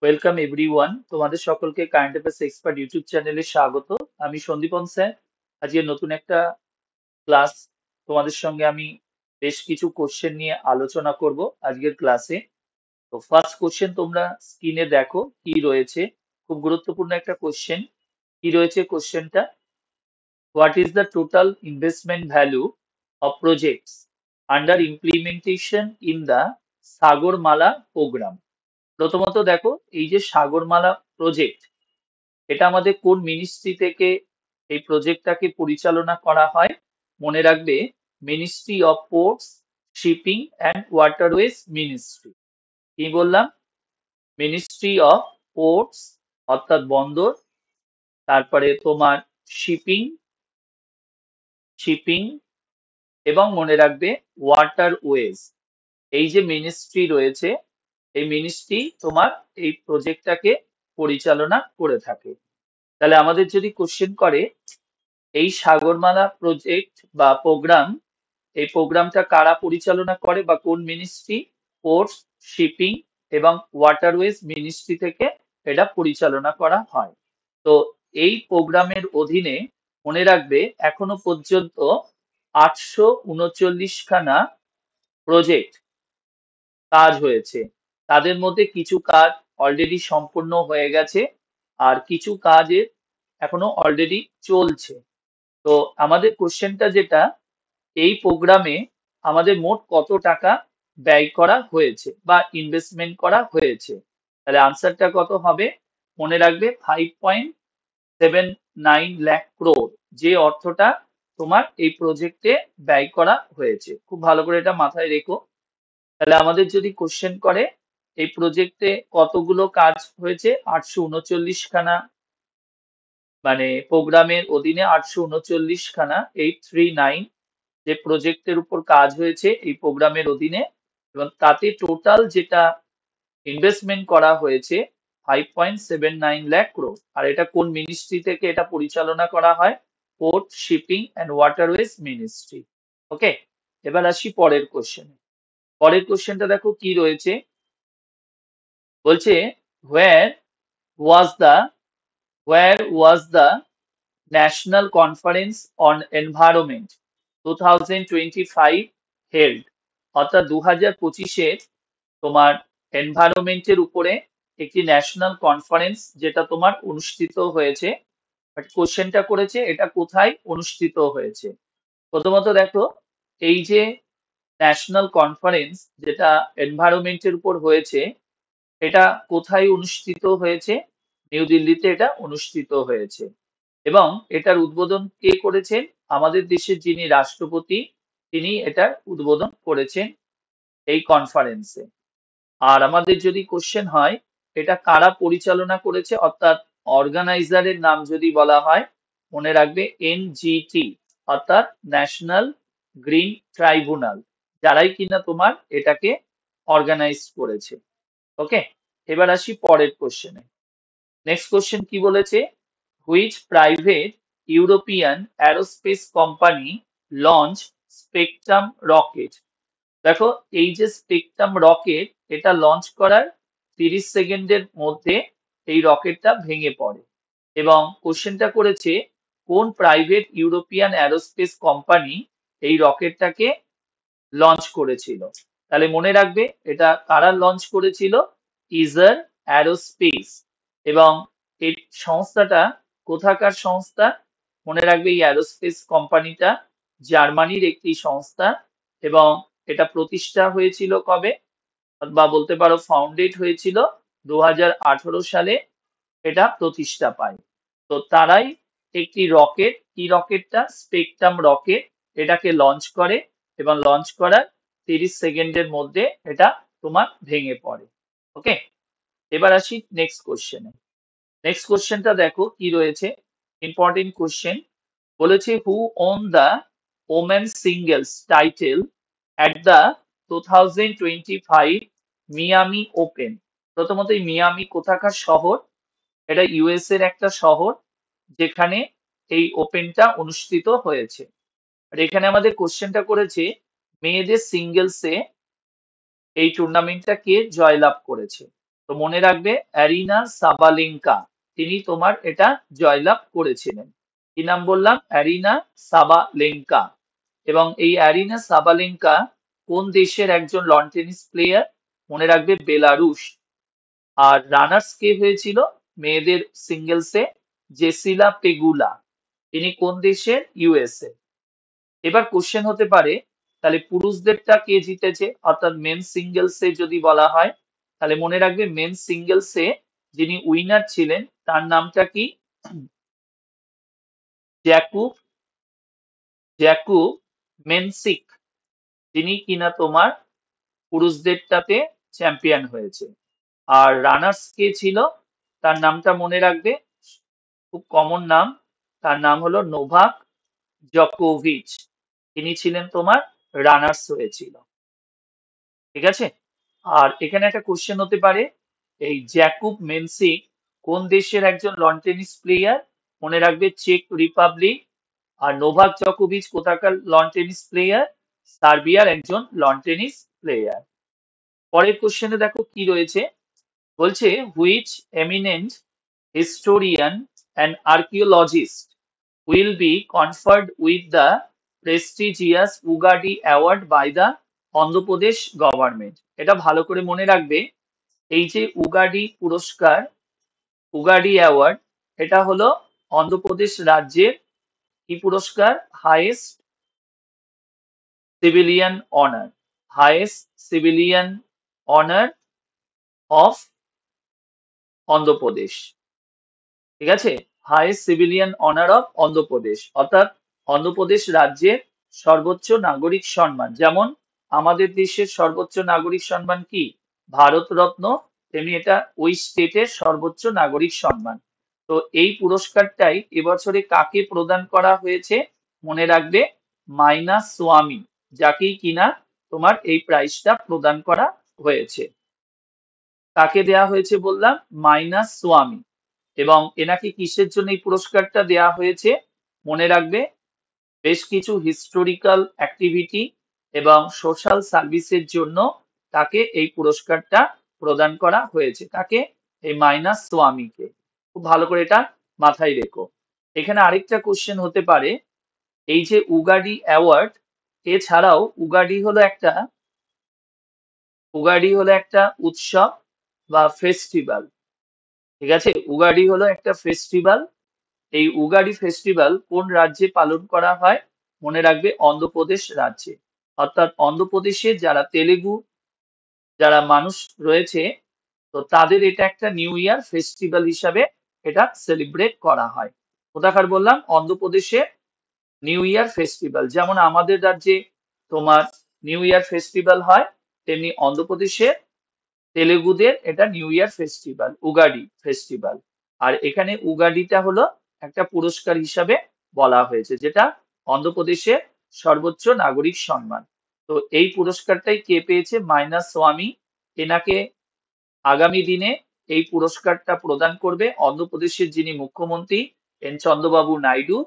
Welcome everyone, তোমাদের সকলকে current affairs expert YouTube চ্যানেলে স্বাগত। আমি সন্দীপন স্যার। আজকে নতুন একটা ক্লাস তোমাদের সঙ্গে আমি বেশ কিছু কোশ্চেন নিয়ে আলোচনা করব আজকের ক্লাসে। তো ফার্স্ট কোশ্চেন তোমরা স্ক্রিনে দেখো কি রয়েছে। খুব গুরুত্বপূর্ণ একটা কোশ্চেন। কি রয়েছে কোশ্চেনটা? What is the total investment value of projects under implementation in the Sagarmala program? প্রথমত দেখো, এই যে সাগরমালা প্রজেক্ট, এটা আমাদের কোন মিনিস্ট্রি থেকে এই প্রজেক্টটাকে পরিচালনা করা হয়? মনে রাখবে, ministry of ports, shipping and waterways ministry. কি বললাম? মিনিস্ট্রি অফ পোর্টস অর্থাৎ বন্দর, তারপরে তোমার শিপিং শিপিং এবং মনে রাখবে ওয়াটারওয়েজ। এই যে মিনিস্ট্রি রয়েছে, এই মিনিস্ট্রি তোমার এই প্রজেক্টটাকে পরিচালনা করে থাকে। তাহলে আমাদের যদি কোশ্চেন করে এই সাগরমালা প্রজেক্ট বা প্রোগ্রাম, এই প্রোগ্রামটা কারা পরিচালনা করে বা কোন মিনিস্ট্রি? পোর্টস, শিপিং এবং ওয়াটারওয়েজ মিনিস্ট্রি থেকে এটা পরিচালনা করা হয়। তো এই প্রোগ্রামের অধীনে মনে রাখবে এখনো পর্যন্ত 839খানা প্রজেক্ট কাজ হয়েছে। তাদের মধ্যে কিছু কাজ অলরেডি সম্পূর্ণ হয়ে গেছে, আর কিছু কাজের এখনো অলরেডি চলছে। তো আমাদের কোশ্চেনটা যেটা, এই প্রোগ্রামে আমাদের মোট কত টাকা ব্যয় করা হয়েছে বা ইনভেস্টমেন্ট করা হয়েছে? তাহলে আনসারটা কত হবে? মনে রাখবে 5.79 লাখ ক্রোড়, যে অর্থটা তোমার এই প্রজেক্টে ব্যয় করা হয়েছে। খুব ভালো করে এটা মাথায় রেখো। তাহলে আমাদের যদি কোশ্চেন করে এই প্রজেক্টে কতগুলো কাজ হয়েছে, 839খানা, মানে প্রোগ্রামের অধীনে 839খানা 839 যে প্রজেক্টের উপর কাজ হয়েছে এই প্রোগ্রামের অধীনে, এবং তাতে টোটাল যেটা ইনভেস্টমেন্ট করা হয়েছে 5.79 লাখ ক্রোড়। আর এটা কোন মিনিস্ট্রি থেকে এটা পরিচালনা করা হয়? Port, shipping and waterways ministry. Okay, এবার আসি পরের কোশ্চেনে। পরের কোশ্চেনটা দেখো কি রয়েছে। বলছে where was the where was the national conference on environment 2025 held? অর্থাৎ 2025-এর তোমার এনভায়রনমেন্টের উপরে একটি ন্যাশনাল কনফারেন্স যেটা তোমার অনুষ্ঠিত হয়েছে। বাট কোশ্চেনটা করেছে এটা কোথায় অনুষ্ঠিত হয়েছে। প্রথমত দেখো, এই যে ন্যাশনাল কনফারেন্স যেটা এনভায়রনমেন্টের উপর হয়েছে, এটা কোথায় অনুষ্ঠিত হয়েছে? নিউ দিল্লিতে এটা অনুষ্ঠিত হয়েছে। এবং এটার উদ্বোধন কে করেছেন? আমাদের দেশের যিনি রাষ্ট্রপতি, তিনি এটার উদ্বোধন করেছেন এই কনফারেন্সে। আর আমাদের যদি কোশ্চেন হয় এটা কারা পরিচালনা করেছে, অর্থাৎ অর্গানাইজারের নাম যদি বলা হয়, মনে রাখবে এনজিটি, অর্থাৎ ন্যাশনাল গ্রিন ট্রাইব্যুনাল, যারাই কিনা তোমার এটাকে অর্গানাইজ করেছে। ওকে, এবার আসি পরের কোশ্চেনে। নেক্সট কোশ্চেন কি বলেছে? Which private European aerospace company launch spectrum rocket? দেখো, এই যে স্পেকট্রাম রকেট, এটা লঞ্চ করার 30 সেকেন্ডের মধ্যে এই রকেটটা ভেঙে পড়ে। এবং কোশ্চেনটা করেছে কোন প্রাইভেট ইউরোপিয়ান অ্যারোস্পেস কোম্পানি এই রকেটটাকে লঞ্চ করেছিল? তাহলে মনে রাখবে এটা কারা লঞ্চ করেছিল? ইজার অ্যারোস্পেস। এবং এই সংস্থাটা কোথাকার সংস্থা? মনে রাখবে এই অ্যারোস্পেস কোম্পানিটা জার্মানির একটি সংস্থা। এবং এটা প্রতিষ্ঠা হয়েছিল কবে, বা বলতে পারো ফাউন্ডেড হয়েছিল 2018 সালে এটা প্রতিষ্ঠা পায়। তো তারাই একটি রকেট, কি রকেটটা? স্পেকট্রাম রকেট, এটাকে লঞ্চ করে এবং লঞ্চ করার 30 সেকেন্ডের মধ্যে এটা তোমার ভেঙে পড়ে। ওকে, এবার আসি নেক্সট কোশ্চেনে। নেক্সট কোশ্চেনটা দেখো কি রয়েছে, ইম্পর্টেন্ট কোশ্চেন। বলেছে who won the women singles title at the 2025 Miami open? প্রথমত এই মিয়ামি কোথাকার শহর? এটা ইউএস এর একটা শহর যেখানে এই ওপেনটা অনুষ্ঠিত হয়েছে। আর এখানে আমাদের কোশ্চেনটা করেছে মেয়েদের সিঙ্গেলসে এই টুর্নামেন্টটা কে জয়লাভ করেছে? তো মনে রাখবে অ্যারিনা সাবালেঙ্কা, তিনি তোমার এটা জয়লাভ করেছিলেন। কি নাম বললাম? Arena Sabalenka. এবং এই অ্যারিনা সাবালেঙ্কা কোন দেশের একজন লন টেনিস প্লেয়ার? মনে রাখবে বেলারুশ। আর রানার্স কে হয়েছিল মেয়েদের সিঙ্গেলসে? জেসিলা পেগুলা, তিনি কোন দেশের? ইউএসএ। এবার কোশ্চেন হতে পারে তাহলে পুরুষদেরটা কে জিতেছে, অর্থাৎ মেন সিঙ্গেলসে যদি বলা হয়, তাহলে মনে রাখবে মেন সিঙ্গেলসে যিনি উইনার ছিলেন তার নামটা কি? জ্যাকুব জ্যাকুব মেনসিক, তিনি কিনা তোমার পুরুষদেরটাতে চ্যাম্পিয়ন হয়েছে। আর রানার্স কে ছিল? তার নামটা মনে রাখবে, খুব কমন নাম, তার নাম হলো নোভাক জকোভিচ, তিনি ছিলেন তোমার রানার্স হয়েছিল। ঠিক আছে? আর এখানে একটা কোশ্চেন হতে পারে, এই জ্যাকুব মেনসিক কোন দেশের একজন লন টেনিস প্লেয়ার? মনে রাখবে চেক রিপাবলিক। আর নোভাক জকোভিচ কোথাকার লন টেনিস প্লেয়ার? সার্বিয়ার একজন লন টেনিস প্লেয়ার। পরের কোশ্চেনে দেখো কি রয়েছে, বলছে which eminent historian and archaeologist will be conferred with the prestigious Ugadi Award by the Andhra Pradesh government? এটা ভালো করে মনে রাখবে, এই যে উগাডি পুরস্কার, উগাডি অ্যাওয়ার্ড, এটা হলো অন্ধ্রপ্রদেশ রাজ্যের কি পুরস্কার? Highest civilian honour, highest civilian honour of Andhra Pradesh. ঠিক আছে? Highest civilian honour of Andhra Pradesh, অর্থাৎ অন্ধ্রপ্রদেশ রাজ্যের সর্বোচ্চ নাগরিক সম্মান। যেমন আমাদের দেশের সর্বোচ্চ নাগরিক সম্মান কি? ভারতরত্ন, তেমনি এটা ওই স্টেটের সর্বোচ্চ নাগরিক সম্মান। তো এই পুরস্কারটাই এবছরে কাকে প্রদান করা হয়েছে? মনে রাখবে মাইনা সোয়ামী, যাকেই কিনা তোমার এই প্রাইজটা প্রদান করা হয়েছে। কাকে দেয়া হয়েছে বললাম? মাইনা সোয়ামী। এবং এনাকে কিসের জন্য এই পুরস্কারটা দেয়া হয়েছে? মনে রাখবে বেশ কিছু হিস্টোরিক্যাল অ্যাক্টিভিটি এবং সোশ্যাল সার্ভিসের জন্য তাকে এই পুরস্কারটা প্রদান করা হয়েছে। তাকে, এই মাইনাস সোয়ামীকে। খুব ভালো করে এটা মাথায় রেখো। এখানে আরেকটা কোশ্চেন হতে পারে, এই যে উগাডি অ্যাওয়ার্ড, এছাড়াও উগাডি হলো একটা উৎসব বা ফেস্টিভ্যাল। ঠিক আছে? উগাডি হলো একটা ফেস্টিভ্যাল। এই উগাডি ফেস্টিভ্যাল কোন রাজ্যে পালন করা হয়? মনে রাখবে অন্ধ্রপ্রদেশ রাজ্যে। অর্থাৎ অন্ধ্রপ্রদেশে যারা তেলেগু যারা মানুষ রয়েছে, তো তাদের এটা একটা নিউ ইয়ার ফেস্টিভ্যাল হিসাবে এটা সেলিব্রেট করা হয়। কোথাকার বললাম? অন্ধ্রপ্রদেশে নিউ ইয়ার ফেস্টিভ্যাল। যেমন আমাদের রাজ্যে তোমার নিউ ইয়ার ফেস্টিভ্যাল হয়, তেমনি অন্ধ্রপ্রদেশে তেলেগুদের এটা new year festival, Ugadi festival. আর এখানে উগাডিটা হলো একটা পুরস্কার হিসাবে বলা হয়েছে, যেটা অন্ধ্রপ্রদেশের সর্বোচ্চ নাগরিক সম্মান। তো এই পুরস্কারটাই কে পেয়েছে? মাইনা সোয়ামী। এনাকে আগামী দিনে এই পুরস্কারটা প্রদান করবে অন্ধ্রপ্রদেশের যিনি মুখ্যমন্ত্রী এন চন্দ্রবাবু নাইডু,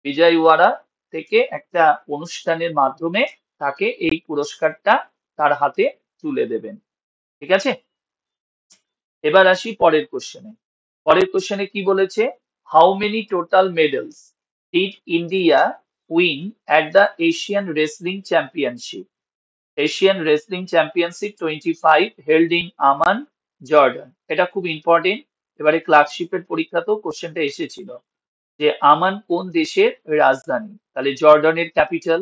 বিজয়ওয়াড়া থেকে একটা অনুষ্ঠানের মাধ্যমে তাকে এই পুরস্কারটা তার হাতে তুলে দেবেন। ঠিক আছে? এবার আসি পরের কোশ্চেনে। পরের কোশ্চেনে কি বলেছে? How many total medals did India win at the Asian wrestling championship? Asian wrestling championship 25 held in Aman, Jordan. এটা খুব ইম্পর্টেন্ট, এবারে ক্লার্কশিপের পরীক্ষাতেও কোশ্চেনটা এসেছিল যে আমান কোন দেশের রাজধানী? তাহলে জর্ডানের ক্যাপিটাল।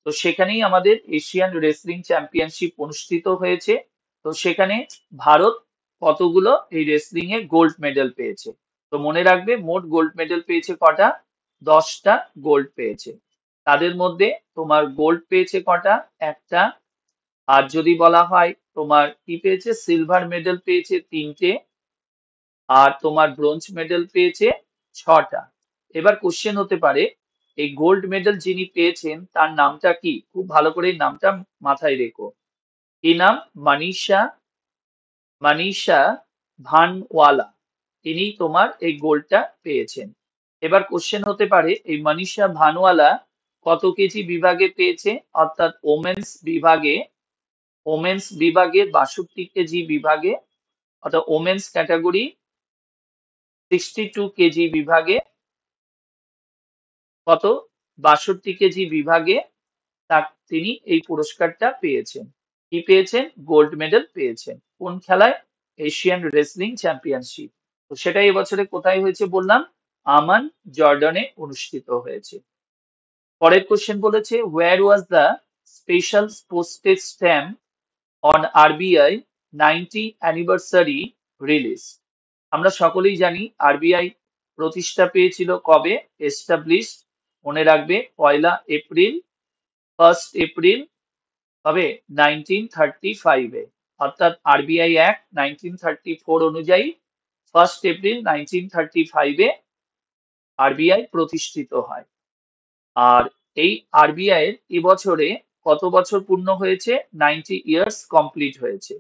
তো সেখানেই আমাদের এশিয়ান রেসলিং চ্যাম্পিয়নশিপ অনুষ্ঠিত হয়েছে। তো সেখানে ভারত কতগুলো এই রেসলিং এ গোল্ড মেডেল পেয়েছে? তো মনে রাখবে মোট গোল্ড মেডেল পেয়েছে কটা? 10টা গোল্ড পেয়েছে। তাদের মধ্যে তোমার গোল্ড পেয়েছে কটা? একটা। আর যদি বলা হয় তোমার কি পেয়েছে? সিলভার মেডেল পেয়েছে 3টে, আর তোমার ব্রোঞ্জ মেডেল পেয়েছে 6টা। এবার কোশ্চেন হতে পারে, এই গোল্ড মেডেল যিনি পেয়েছেন তার নামটা কি? খুব ভালো করে এই নামটা মাথায় রেখো। কি নাম? মানিষা মানিষা ভানওয়ালা, তিনি তোমার এই গোল্ডটা পেয়েছেন। এবার কোশ্চেন হতে পারে, এই মানিষা ভানওয়ালা কত কেজি বিভাগে পেয়েছে? অর্থাৎ ওমেন্স বিভাগে 62 কেজি বিভাগে, অর্থাৎ ওমেন্স ক্যাটাগরি 62 কেজি বিভাগে কত 62 কেজি বিভাগে তিনি এই পুরস্কারটা পেয়েছেন। কি পেয়েছেন? গোল্ড মেডেল পেয়েছেন। কোন খেলায়? Asian wrestling championship. তো সেটা এবছরে কোথায় হয়েছে বললাম? আমান, জর্ডানে অনুষ্ঠিত হয়েছে। পরের কোশ্চেন বলেছে, where was the special postage stamp on RBI 90 anniversary release? আমরা সকলেই জানি আরবিআই প্রতিষ্ঠা পেয়েছিল কবে? এস্টাবলিশ, মনে রাখবে, 1 এপ্রিল, 1 এপ্রিল হবে 1935 এ। অর্থাৎ আরবিআই অ্যাক্ট 1934 অনুযায়ী 1 এপ্রিল 1935 এ আরবিআই প্রতিষ্ঠিত হয়। আর এই আরবিআই এর এবছরে কত বছর পূর্ণ হয়েছে? 90 ইয়ার্স কমপ্লিট হয়েছে।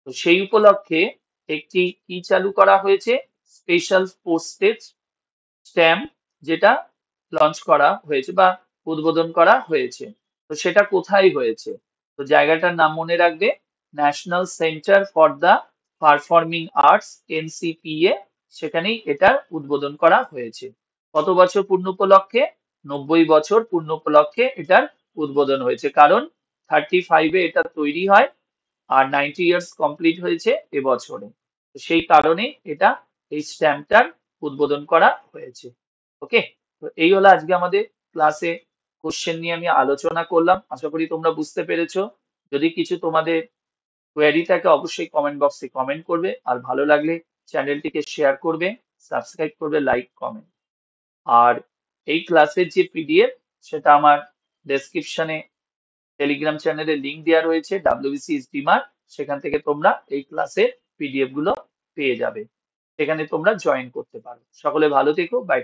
তো সেই উপলক্ষে একটি কি চালু করা হয়েছে? স্পেশাল পোস্টেজ স্ট্যাম্প, যেটা লঞ্চ করা হয়েছে বা উদ্বোধন করা হয়েছে। তো সেটা কোথায় হয়েছে? তো জায়গাটার নাম মনে রাখবে, national centre for the performing arts, NCPA, সেখানেই এটার উদ্বোধন করা হয়েছে। কত বছর পূর্ণ উপলক্ষে? 90 বছর পূর্ণ উপলক্ষে এটার উদ্বোধন হয়েছে, কারণ 35-এ এটা তৈরি হয় আর 90 ইয়ার্স কমপ্লিট হয়েছে এবছরে। তো সেই কারণে এটা এই স্ট্যাম্পটার উদ্বোধন করা হয়েছে। ওকে, তো এই হলো আজকে আমাদের ক্লাসে কোশ্চেন নিয়ে আমি আলোচনা করলাম। আশা করি তোমরা বুঝতে পেরেছো। যদি কিছু তোমাদের কোয়েরি থাকে অবশ্যই কমেন্ট বক্সে কমেন্ট করবে, আর ভালো লাগলে চ্যানেলটিকে শেয়ার করবে, সাবস্ক্রাইব করবে, লাইক, কমেন্ট। আর এই ক্লাসের যে পিডিএফ, সেটা আমার ডেসক্রিপশনে টেলিগ্রাম চ্যানেলের লিংক দেওয়া রয়েছে, WBC স্টিমার, সেখান থেকে তোমরা এই ক্লাসের পিডিএফ গুলো পেয়ে যাবে। এখানে তোমরা জয়েন করতে পারো। সকলে ভালো থেকো, বাই।